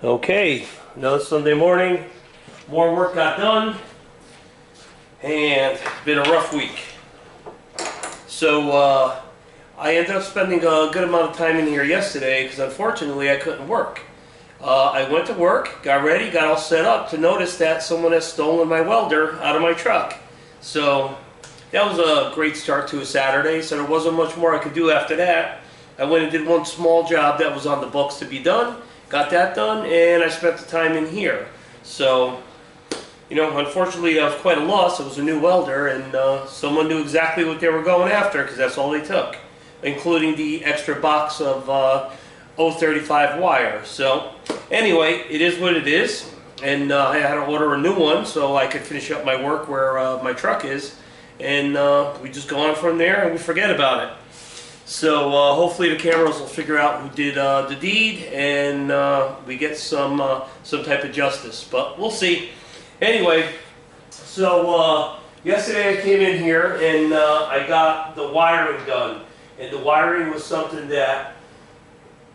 Okay, another Sunday morning. More work got done, and it's been a rough week. So I ended up spending a good amount of time in here yesterday because unfortunately I couldn't work. I went to work, got ready, got all set up to notice that someone has stolen my welder out of my truck. So that was a great start to a Saturday, so there wasn't much more I could do after that. I went and did one small job that was on the books to be done, got that done, and I spent the time in here. So, you know, unfortunately that was quite a loss. It was a new welder, and someone knew exactly what they were going after because that's all they took, including the extra box of 035 wire. So anyway, it is what it is, and I had to order a new one so I could finish up my work where my truck is, and we just go on from there and we forget about it. So hopefully the cameras will figure out who did the deed, and we get some type of justice, but we'll see. Anyway, so yesterday I came in here and I got the wiring done, and the wiring was something that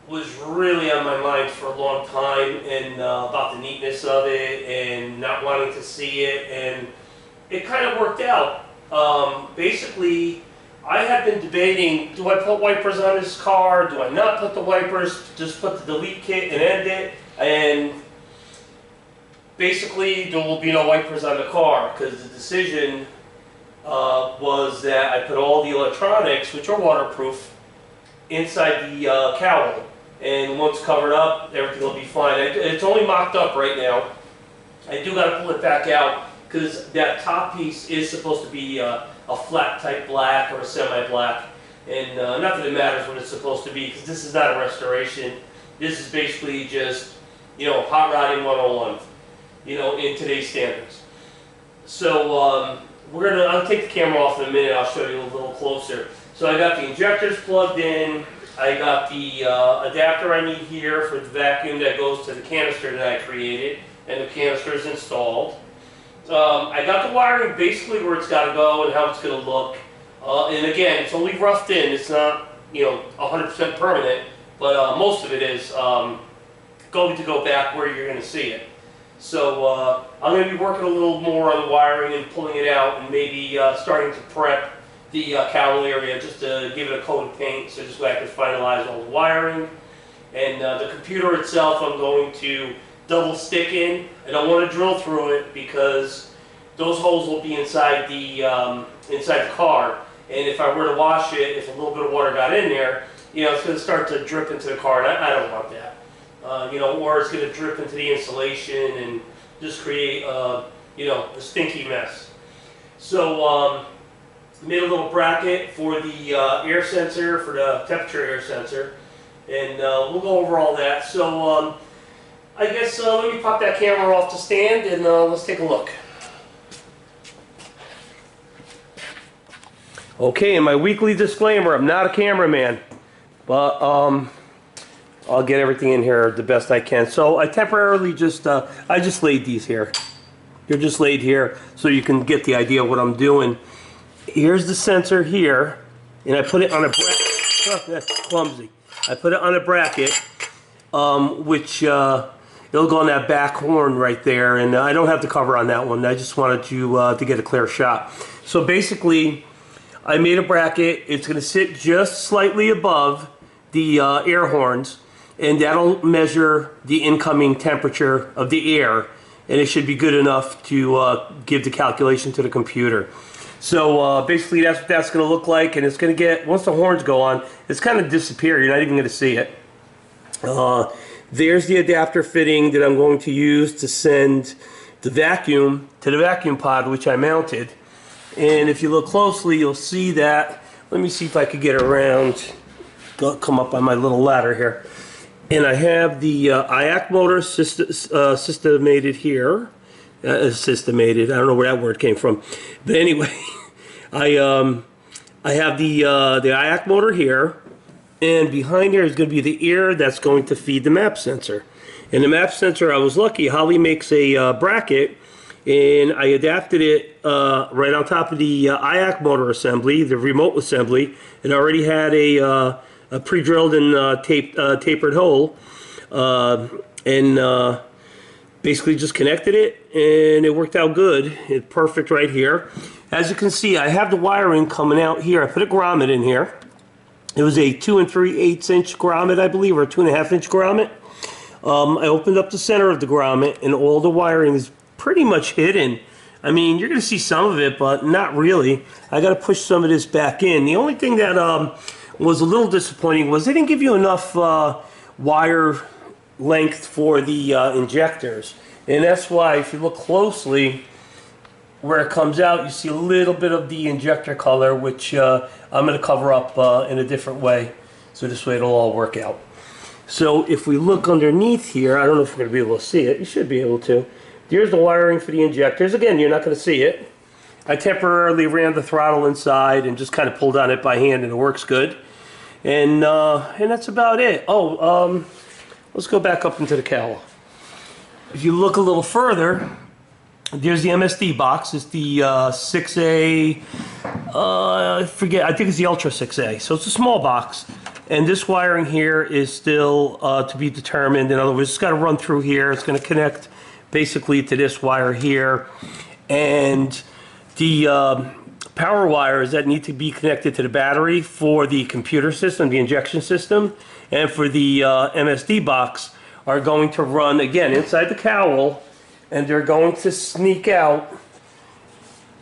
was really on my mind for a long time, and about the neatness of it and not wanting to see it, and it kind of worked out. Basically, I have been debating, do I put wipers on this car, do I not put the wipers, just put the delete kit and end it, and basically there will be no wipers on the car, because the decision was that I put all the electronics, which are waterproof, inside the cowl, and once covered up, everything will be fine. It's only mocked up right now. I do got to pull it back out, because that top piece is supposed to be a flat type black or a semi-black, and not that it matters what it's supposed to be, because this is not a restoration. This is basically just, you know, hot rodding 101, you know, in today's standards. So I'll take the camera off in a minute. I'll show you a little closer. So I got the injectors plugged in. I got the adapter I need here for the vacuum that goes to the canister that I created, and the canister is installed. I got the wiring basically where it's got to go and how it's going to look. And again, it's only roughed in. It's not, you know, 100% permanent, but most of it is going to go back where you're going to see it. So I'm going to be working a little more on the wiring and pulling it out, and maybe starting to prep the cowl area just to give it a coat of paint, so just so I can finalize all the wiring. And the computer itself I'm going to double stick in. I don't want to drill through it because those holes will be inside the car, and if I were to wash it, if a little bit of water got in there, you know, it's going to start to drip into the car, and I don't want that. You know, or it's going to drip into the insulation and just create you know, a stinky mess. So made a little bracket for the air sensor, for the temperature air sensor, and we'll go over all that. So I guess let me pop that camera off the stand, and let's take a look. Okay, and my weekly disclaimer, I'm not a cameraman, but I'll get everything in here the best I can. So I temporarily just, I just laid these here. They're just laid here so you can get the idea of what I'm doing. Here's the sensor here, and I put it on a bracket. Oh, that's clumsy. I put it on a bracket, which it'll go on that back horn right there, and I don't have the cover on that one. I just wanted you to get a clear shot. So basically, I made a bracket. It's going to sit just slightly above the air horns, and that'll measure the incoming temperature of the air, and it should be good enough to give the calculation to the computer. So basically that's what that's going to look like, and it's going to get, once the horns go on, it's kind of disappear. You're not even going to see it. There's the adapter fitting that I'm going to use to send the vacuum to the vacuum pod, which I mounted. And if you look closely, you'll see that, let me see if I could get around, come up on my little ladder here. And I have the IAC motor systemated here. Systemated, I don't know where that word came from. But anyway, I have the IAC motor here, and behind there is going to be the ear that's going to feed the map sensor. And the map sensor, I was lucky, Holly makes a bracket, and I adapted it right on top of the IAC motor assembly, the remote assembly. It already had a pre-drilled and tapered hole. and basically just connected it, and it worked out good. It's perfect right here. As you can see, I have the wiring coming out here. I put a grommet in here. It was a 2 3/8 inch grommet, I believe, or a 2.5 inch grommet. I opened up the center of the grommet, and all the wiring is pretty much hidden. I mean, you're going to see some of it, but not really. I got to push some of this back in. The only thing that was a little disappointing was they didn't give you enough wire length for the injectors. And that's why, if you look closely, where it comes out, you see a little bit of the injector color, which I'm going to cover up in a different way. So this way it'll all work out. So if we look underneath here, I don't know if we're going to be able to see it. You should be able to. Here's the wiring for the injectors. Again, you're not going to see it. I temporarily ran the throttle inside and just kind of pulled on it by hand, and it works good. And that's about it. Oh, let's go back up into the cowl. If you look a little further, there's the MSD box. It's the 6A, I forget, I think it's the Ultra 6A. So it's a small box. And this wiring here is still to be determined. In other words, it's got to run through here. It's going to connect basically to this wire here. And the power wires that need to be connected to the battery for the computer system, the injection system, and for the MSD box are going to run, again, inside the cowl, and they're going to sneak out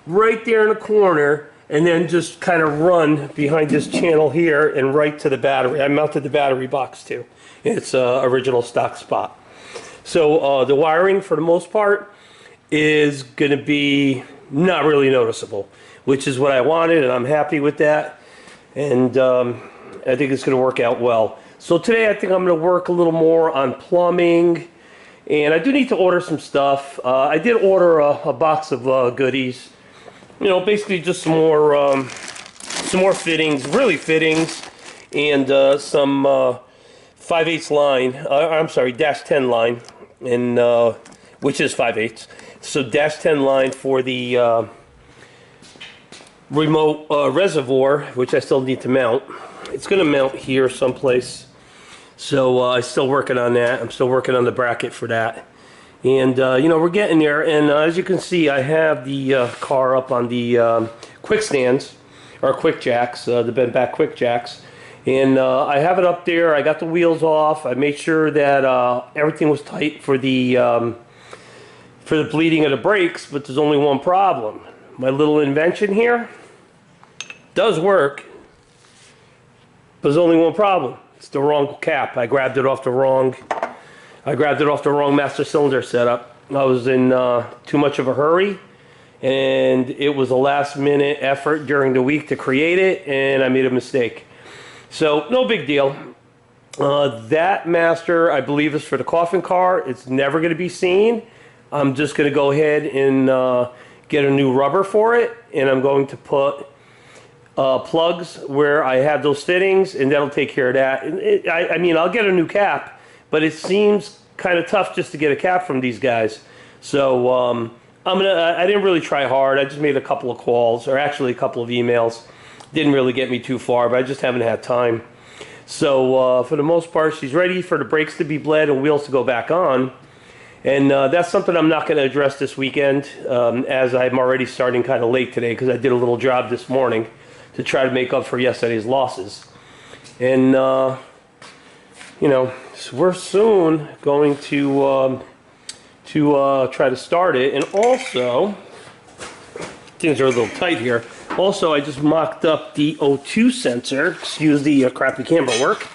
right there in the corner and then just kind of run behind this channel here and right to the battery. I mounted the battery box too. It's original stock spot. So the wiring, for the most part, is going to be not really noticeable, which is what I wanted, and I'm happy with that. And I think it's going to work out well. So today I think I'm going to work a little more on plumbing, and I do need to order some stuff. I did order a box of goodies. You know, basically just some more fittings, really fittings, and some 5/8 line. I'm sorry, -10 line, and which is 5/8. So -10 line for the remote reservoir, which I still need to mount. It's going to mount here someplace. So I'm still working on that. I'm still working on the bracket for that. And, you know, we're getting there. And as you can see, I have the car up on the quick stands, or quick jacks, the bent back quick jacks. And I have it up there. I got the wheels off. I made sure that everything was tight for the bleeding of the brakes, but there's only one problem. My little invention here does work, but there's only one problem. It's the wrong cap. I grabbed it off the wrong master cylinder setup. I was in too much of a hurry, and it was a last minute effort during the week to create it, and I made a mistake. So no big deal. That master, I believe, is for the coffin car. It's never going to be seen. I'm just going to go ahead and get a new rubber for it, and I'm going to put plugs where I have those fittings, and that'll take care of that. I mean, I'll get a new cap, but it seems kind of tough just to get a cap from these guys. So I didn't really try hard. I just made a couple of calls, or actually a couple of emails. Didn't really get me too far, but I just haven't had time. So for the most part, she's ready for the brakes to be bled and wheels to go back on. And that's something I'm not going to address this weekend, as I'm already starting kind of late today because I did a little job this morning to try to make up for yesterday's losses. And, you know, so we're soon going to try to start it. And also, things are a little tight here. Also, I just mocked up the O2 sensor. Excuse the crappy camera work.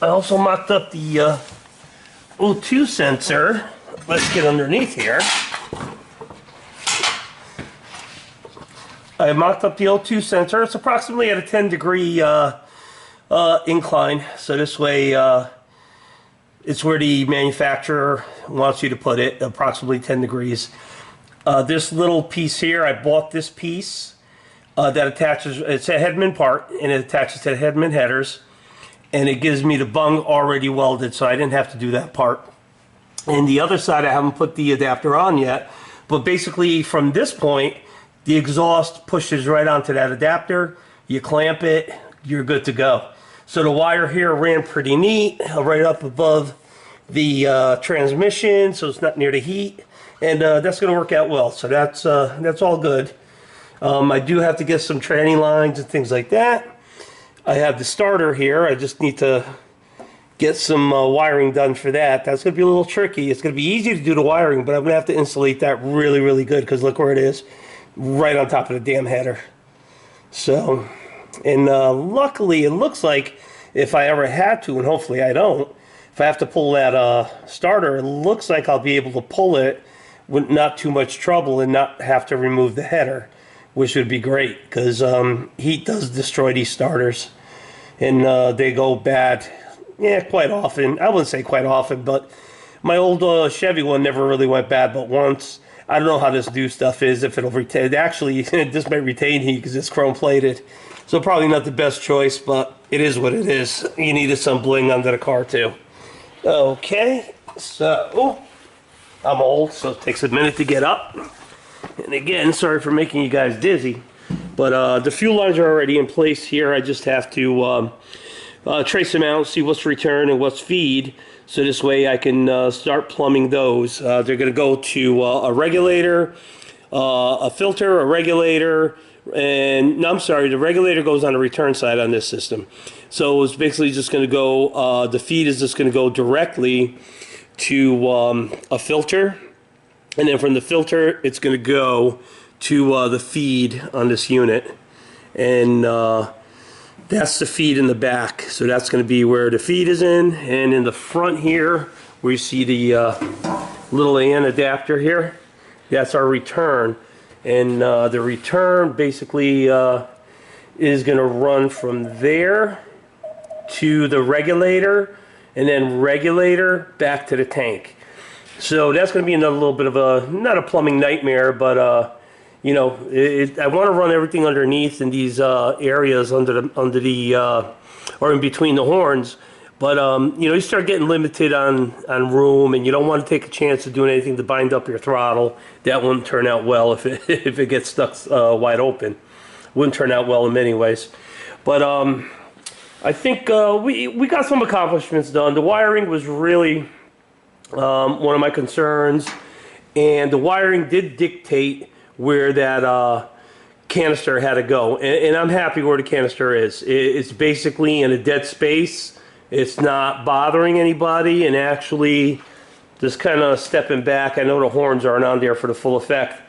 I also mocked up the O2 sensor. Let's get underneath here. I mocked up the O2 sensor. It's approximately at a 10-degree incline. So this way, it's where the manufacturer wants you to put it, approximately 10 degrees. This little piece here, I bought this piece that attaches, it's a Headman part, and it attaches to the Headman headers. And it gives me the bung already welded, so I didn't have to do that part. And the other side, I haven't put the adapter on yet. But basically, from this point, the exhaust pushes right onto that adapter. You clamp it, you're good to go. So the wire here ran pretty neat, right up above the transmission, so it's not near the heat, and that's going to work out well. So that's all good. I do have to get some tranny lines and things like that. I have the starter here. I just need to get some wiring done for that. That's going to be a little tricky. It's going to be easy to do the wiring, but I'm going to have to insulate that really, really good, because look where it is, right on top of the damn header. So, and luckily it looks like if I ever had to, and hopefully I don't, if I have to pull that starter, it looks like I'll be able to pull it with not too much trouble and not have to remove the header, which would be great, because heat does destroy these starters, and they go bad, yeah, quite often. I wouldn't say quite often, but my old Chevy one never really went bad but once. I don't know how this new stuff is, if it'll retain. Actually, this might retain heat because it's chrome plated, so probably not the best choice, but it is what it is. You needed some bling under the car too. Okay, so I'm old, so it takes a minute to get up. And again, sorry for making you guys dizzy, but the fuel lines are already in place here. I just have to trace them out, see what's return and what's feed, so this way I can start plumbing those. They're going to go to a regulator, a filter, a regulator, and no, I'm sorry, the regulator goes on the return side on this system. So it's basically just going to go, the feed is just going to go directly to a filter, and then from the filter it's going to go to the feed on this unit, and that's the feed in the back. So that's going to be where the feed is in the front here where you see the little AN adapter here, that's our return. And the return basically is going to run from there to the regulator, and then regulator back to the tank. So that's going to be another little bit of a, not a plumbing nightmare, but you know, I want to run everything underneath in these areas under the or in between the horns. But you know, you start getting limited on room, and you don't want to take a chance of doing anything to bind up your throttle. That wouldn't turn out well if it gets stuck wide open. Wouldn't turn out well in many ways. But I think we got some accomplishments done. The wiring was really one of my concerns, and the wiring did dictate where that canister had to go, and I'm happy where the canister is. It's basically in a dead space. It's not bothering anybody, and actually just kind of stepping back, I know the horns aren't on there for the full effect,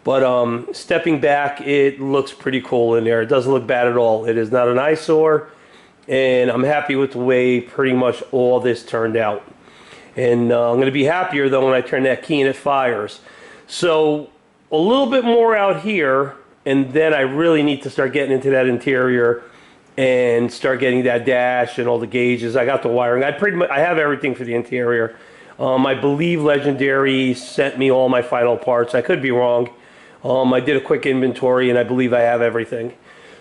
but stepping back, it looks pretty cool in there. It doesn't look bad at all. It is not an eyesore, and I'm happy with the way pretty much all this turned out. And I'm going to be happier though when I turn that key and it fires. So a little bit more out here, and then I really need to start getting into that interior and start getting that dash and all the gauges. I got the wiring. I have everything for the interior. I believe Legendary sent me all my final parts. I could be wrong. I did a quick inventory, and I believe I have everything.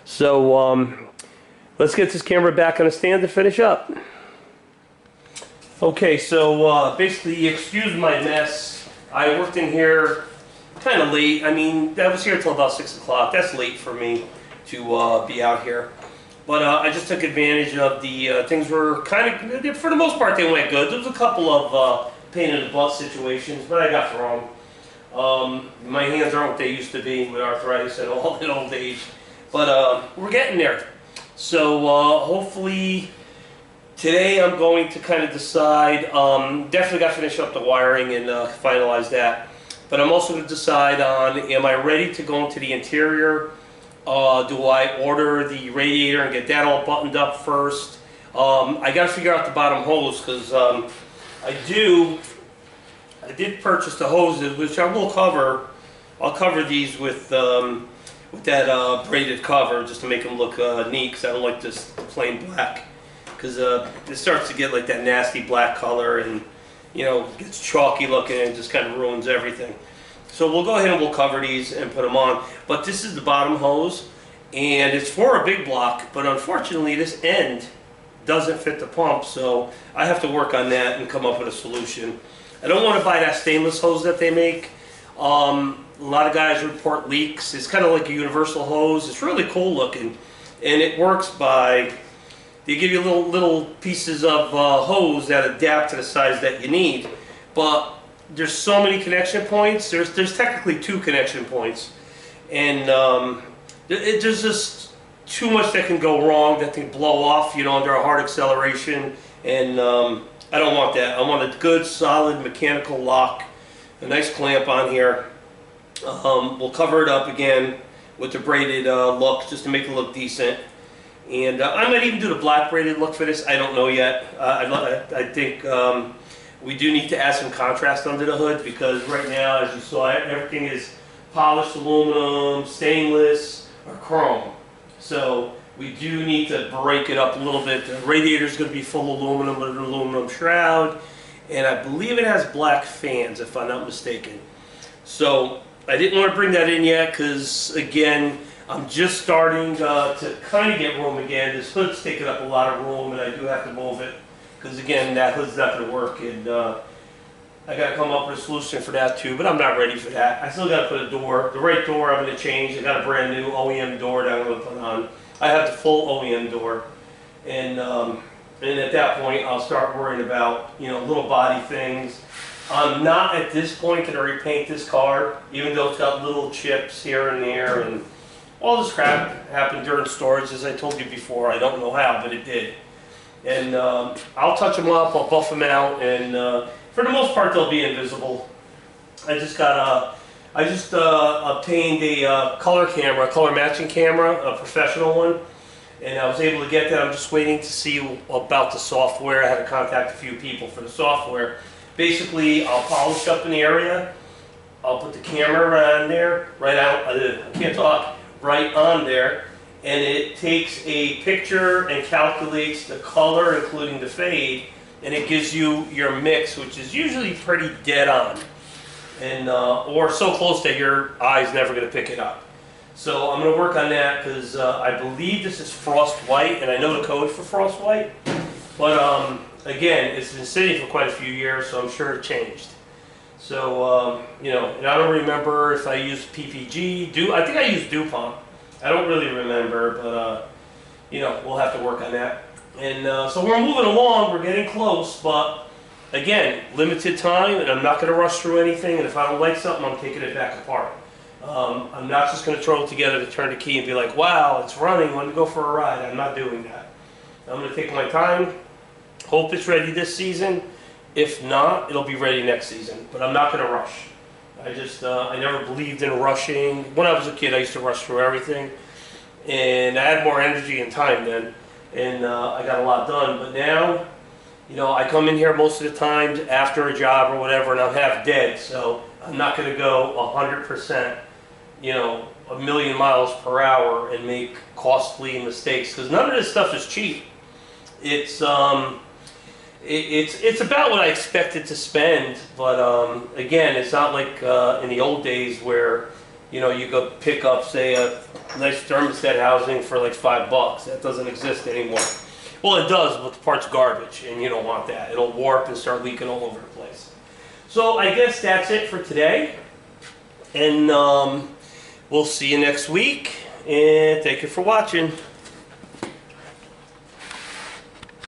So let's get this camera back on a stand to finish up. Okay, so basically, excuse my mess. I worked in here kind of late. I mean, I was here till about 6 o'clock. That's late for me to be out here. But I just took advantage of the things were kind of, for the most part, they went good. There was a couple of pain in the butt situations, but I got through them. My hands aren't what they used to be with arthritis and all in old age. But we're getting there. So hopefully today I'm going to kind of decide, definitely got to finish up the wiring and finalize that. But I'm also going to decide on, am I ready to go into the interior? Do I order the radiator and get that all buttoned up first? I got to figure out the bottom hose, because I did purchase the hoses, which I will cover. I'll cover these with that braided cover just to make them look neat, because I don't like this plain black, because it starts to get like that nasty black color, and you know, it gets chalky looking and just kind of ruins everything. So we'll go ahead and we'll cover these and put them on. But this is the bottom hose, and it's for a big block, but unfortunately this end doesn't fit the pump, so I have to work on that and come up with a solution. I don't want to buy that stainless hose that they make. A lot of guys report leaks. It's kind of like a universal hose. It's really cool looking, and it works by They give you little pieces of hose that adapt to the size that you need, but there's so many connection points. There's technically 2 connection points, and there's just too much that can go wrong, that can blow off, under a hard acceleration, and I don't want that. I want a good, solid mechanical lock, a nice clamp on here. We'll cover it up again with the braided look, just to make it look decent. And I might even do the black braided look for this. I don't know yet. I think we do need to add some contrast under the hood, because right now, as you saw, everything is polished aluminum, stainless, or chrome. So we do need to break it up a little bit. The radiator is going to be full aluminum with an aluminum shroud, and I believe it has black fans, if I'm not mistaken. So I didn't want to bring that in yet because, again, I'm just starting to kind of get room again. This hood's taking up a lot of room, and I do have to move it because, again, that hood's not going to work, and I got to come up with a solution for that too, but I'm not ready for that. I still got to put a door, the right door I'm going to change. I got a brand new OEM door that I'm going to put on. I have the full OEM door, and at that point I'll start worrying about, little body things. I'm not at this point going to repaint this car, even though it's got little chips here and there, and all this crap happened during storage, as I told you before. I don't know how, but it did. And I'll touch them up, I'll buff them out, and for the most part they'll be invisible. I just obtained a color matching camera, a professional one, and I was able to get that. I'm just waiting to see about the software. I had to contact a few people for the software. Basically, I'll polish up an area, I'll put the camera on there, right on there, and it takes a picture and calculates the color, including the fade, and it gives you your mix, which is usually pretty dead on, and or so close that your eye's never going to pick it up. So I'm going to work on that because I believe this is frost white, and I know the code for frost white, but again, it's been sitting for quite a few years, so I'm sure it changed. So and I don't remember if I used PPG. I think I used DuPont. I don't really remember, but we'll have to work on that. And so we're moving along, we're getting close, but again, limited time, and I'm not going to rush through anything, and if I don't like something, I'm taking it back apart. I'm not just going to throw it together to turn the key and be like, wow, it's running, let me go for a ride. I'm not doing that. I'm going to take my time, hope it's ready this season. If not, it'll be ready next season, but I'm not going to rush. I never believed in rushing. When I was a kid, I used to rush through everything, and I had more energy and time then, and I got a lot done. But now, I come in here most of the time after a job or whatever, and I'm half dead, so I'm not going to go 100%, a million miles per hour and make costly mistakes, because none of this stuff is cheap. It's about what I expected to spend, but again, it's not like in the old days where you go pick up, say, a nice thermostat housing for like $5. That doesn't exist anymore. Well, it does, but the part's garbage, and you don't want that. It'll warp and start leaking all over the place. So I guess that's it for today, and we'll see you next week, and thank you for watching.